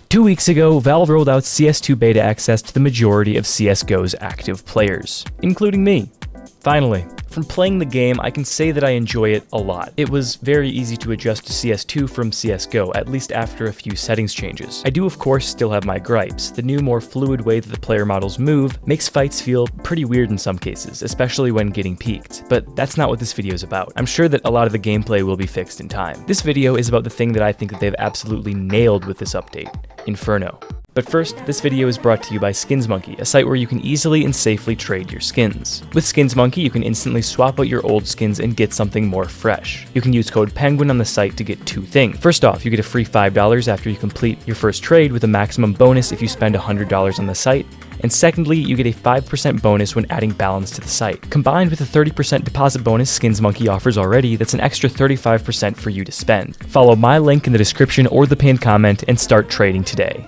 2 weeks ago, Valve rolled out CS2 beta access to the majority of CSGO's active players, including me. Finally, from playing the game, I can say that I enjoy it a lot. It was very easy to adjust to CS2 from CSGO, at least after a few settings changes. I do of course still have my gripes. The new, more fluid way that the player models move makes fights feel pretty weird in some cases, especially when getting peeked. But that's not what this video is about. I'm sure that a lot of the gameplay will be fixed in time. This video is about the thing that I think that they've absolutely nailed with this update: Inferno. But first, this video is brought to you by SkinsMonkey, a site where you can easily and safely trade your skins. With SkinsMonkey, you can instantly swap out your old skins and get something more fresh. You can use code PENGUIN on the site to get two things. First off, you get a free $5 after you complete your first trade, with a maximum bonus if you spend $100 on the site. And secondly, you get a 5% bonus when adding balance to the site. Combined with the 30% deposit bonus SkinsMonkey offers already, that's an extra 35% for you to spend. Follow my link in the description or the pinned comment and start trading today.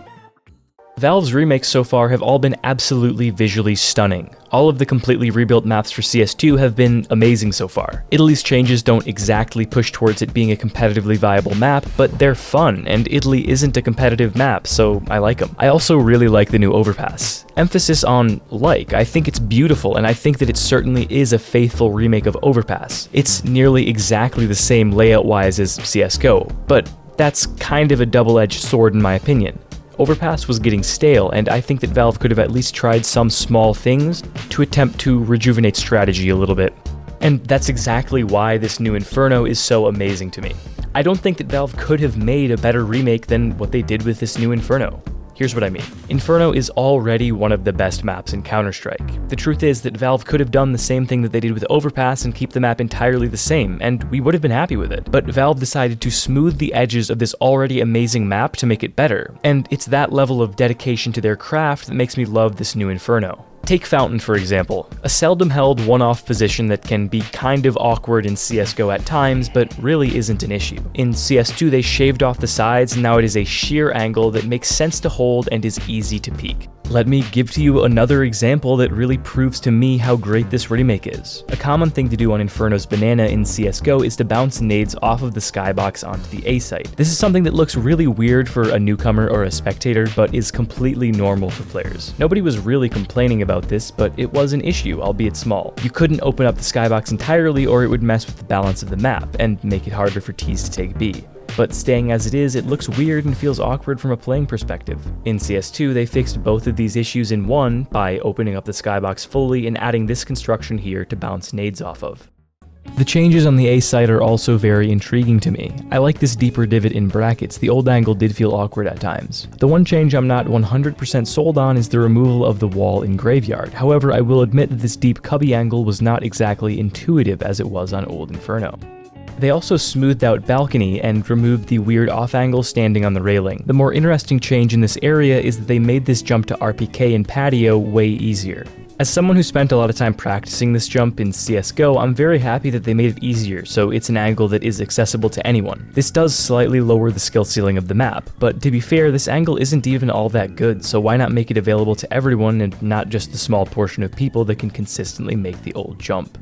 Valve's remakes so far have all been absolutely visually stunning. All of the completely rebuilt maps for CS2 have been amazing so far. Italy's changes don't exactly push towards it being a competitively viable map, but they're fun, and Italy isn't a competitive map, so I like them. I also really like the new overpass. Emphasis on like. I think it's beautiful, and I think that it certainly is a faithful remake of Overpass. It's nearly exactly the same layout-wise as CSGO, but that's kind of a double-edged sword in my opinion. Overpass was getting stale, and I think that Valve could have at least tried some small things to attempt to rejuvenate strategy a little bit. And that's exactly why this new Inferno is so amazing to me. I don't think that Valve could have made a better remake than what they did with this new Inferno. Here's what I mean. Inferno is already one of the best maps in Counter-Strike. The truth is that Valve could have done the same thing that they did with Overpass and keep the map entirely the same, and we would have been happy with it. But Valve decided to smooth the edges of this already amazing map to make it better, and it's that level of dedication to their craft that makes me love this new Inferno. Take Fountain, for example, a seldom held one-off position that can be kind of awkward in CSGO at times, but really isn't an issue. In CS2, they shaved off the sides, and now it is a sheer angle that makes sense to hold and is easy to peek. Let me give to you another example that really proves to me how great this remake is. A common thing to do on Inferno's banana in CSGO is to bounce nades off of the skybox onto the A site. This is something that looks really weird for a newcomer or a spectator, but is completely normal for players. Nobody was really complaining about this, but it was an issue, albeit small. You couldn't open up the skybox entirely, or it would mess with the balance of the map and make it harder for T's to take B. But staying as it is, it looks weird and feels awkward from a playing perspective. In CS2, they fixed both of these issues in one by opening up the skybox fully and adding this construction here to bounce nades off of. The changes on the A site are also very intriguing to me. I like this deeper divot in brackets. The old angle did feel awkward at times. The one change I'm not 100% sold on is the removal of the wall in Graveyard. However, I will admit that this deep cubby angle was not exactly intuitive as it was on old Inferno. They also smoothed out Balcony and removed the weird off-angle standing on the railing. The more interesting change in this area is that they made this jump to RPK and patio way easier. As someone who spent a lot of time practicing this jump in CSGO, I'm very happy that they made it easier, so it's an angle that is accessible to anyone. This does slightly lower the skill ceiling of the map, but to be fair, this angle isn't even all that good, so why not make it available to everyone and not just the small portion of people that can consistently make the old jump?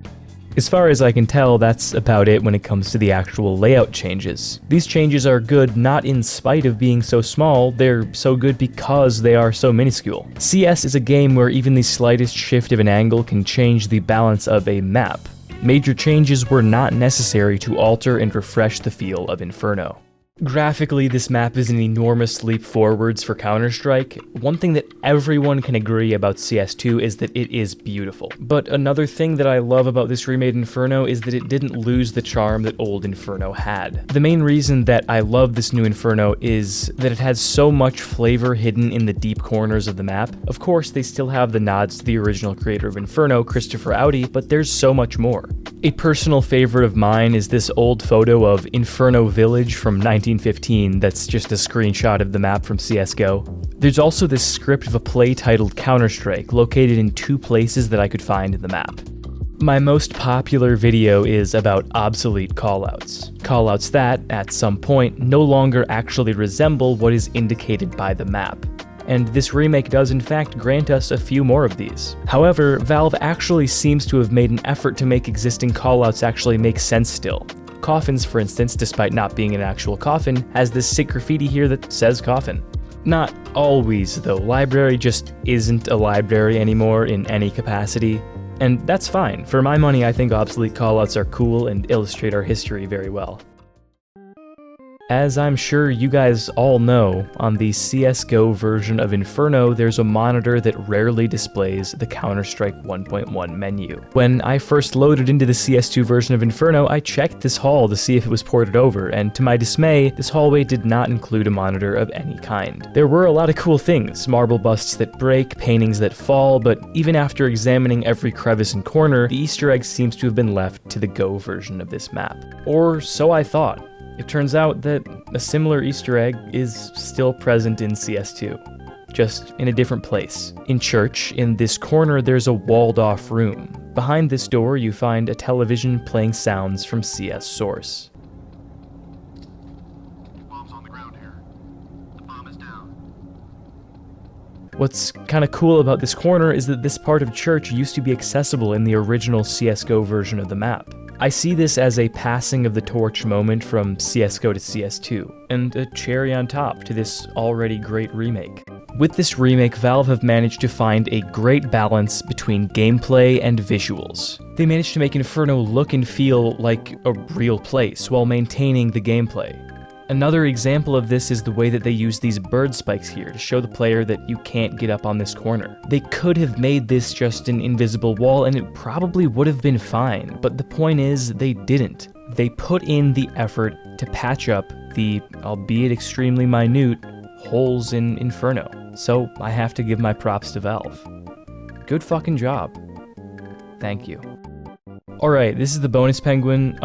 As far as I can tell, that's about it when it comes to the actual layout changes. These changes are good not in spite of being so small, they're so good because they are so minuscule. CS is a game where even the slightest shift of an angle can change the balance of a map. Major changes were not necessary to alter and refresh the feel of Inferno. Graphically, this map is an enormous leap forwards for Counter-Strike. One thing that everyone can agree about CS2 is that it is beautiful. But another thing that I love about this remade Inferno is that it didn't lose the charm that old Inferno had. The main reason that I love this new Inferno is that it has so much flavor hidden in the deep corners of the map. Of course, they still have the nods to the original creator of Inferno, Christopher Audi, but there's so much more. A personal favorite of mine is this old photo of Inferno Village from 1915 that's just a screenshot of the map from CSGO. There's also this script of a play titled Counter-Strike, located in two places that I could find in the map. My most popular video is about obsolete callouts. Callouts that, at some point, no longer actually resemble what is indicated by the map. And this remake does in fact grant us a few more of these. However, Valve actually seems to have made an effort to make existing callouts actually make sense still. Coffins, for instance, despite not being an actual coffin, has this sick graffiti here that says coffin. Not always, though. Library just isn't a library anymore in any capacity, and that's fine. For my money, I think obsolete callouts are cool and illustrate our history very well. As I'm sure you guys all know, on the CSGO version of Inferno, there's a monitor that rarely displays the Counter-Strike 1.1 menu. When I first loaded into the CS2 version of Inferno, I checked this hall to see if it was ported over, and to my dismay, this hallway did not include a monitor of any kind. There were a lot of cool things, marble busts that break, paintings that fall, but even after examining every crevice and corner, the Easter egg seems to have been left to the Go version of this map. Or so I thought. It turns out that a similar Easter egg is still present in CS2, just in a different place. In church, in this corner, there's a walled-off room. Behind this door, you find a television playing sounds from CS Source. Bomb's on the ground here. The bomb is down. What's kind of cool about this corner is that this part of church used to be accessible in the original CSGO version of the map. I see this as a passing of the torch moment from CSGO to CS2, and a cherry on top to this already great remake. With this remake, Valve have managed to find a great balance between gameplay and visuals. They managed to make Inferno look and feel like a real place while maintaining the gameplay. Another example of this is the way that they use these bird spikes here to show the player that you can't get up on this corner. They could have made this just an invisible wall and it probably would have been fine, but the point is they didn't. They put in the effort to patch up the, albeit extremely minute, holes in Inferno. So I have to give my props to Valve. Good fucking job. Thank you. Alright, this is the bonus penguin.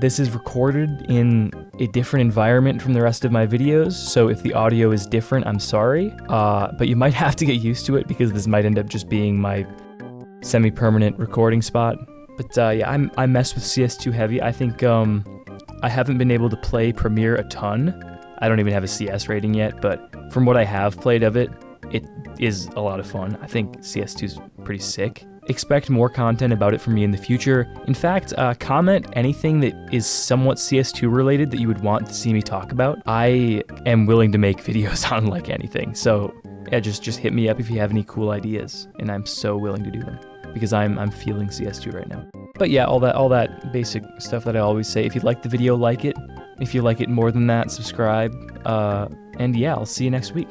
This is recorded in a different environment from the rest of my videos, so if the audio is different, I'm sorry. But you might have to get used to it because this might end up just being my semi-permanent recording spot. But yeah, I mess with CS2 heavy. I think I haven't been able to play Premiere a ton. I don't even have a CS rating yet, but from what I have played of it, it is a lot of fun. I think CS2's pretty sick. Expect more content about it from me in the future. In fact, comment anything that is somewhat CS2 related that you would want to see me talk about. I am willing to make videos on like anything, so yeah, just hit me up if you have any cool ideas, and I'm so willing to do them because I'm feeling CS2 right now. But yeah, all that basic stuff that I always say. If you like the video, like it. If you like it more than that, subscribe. And yeah, I'll see you next week.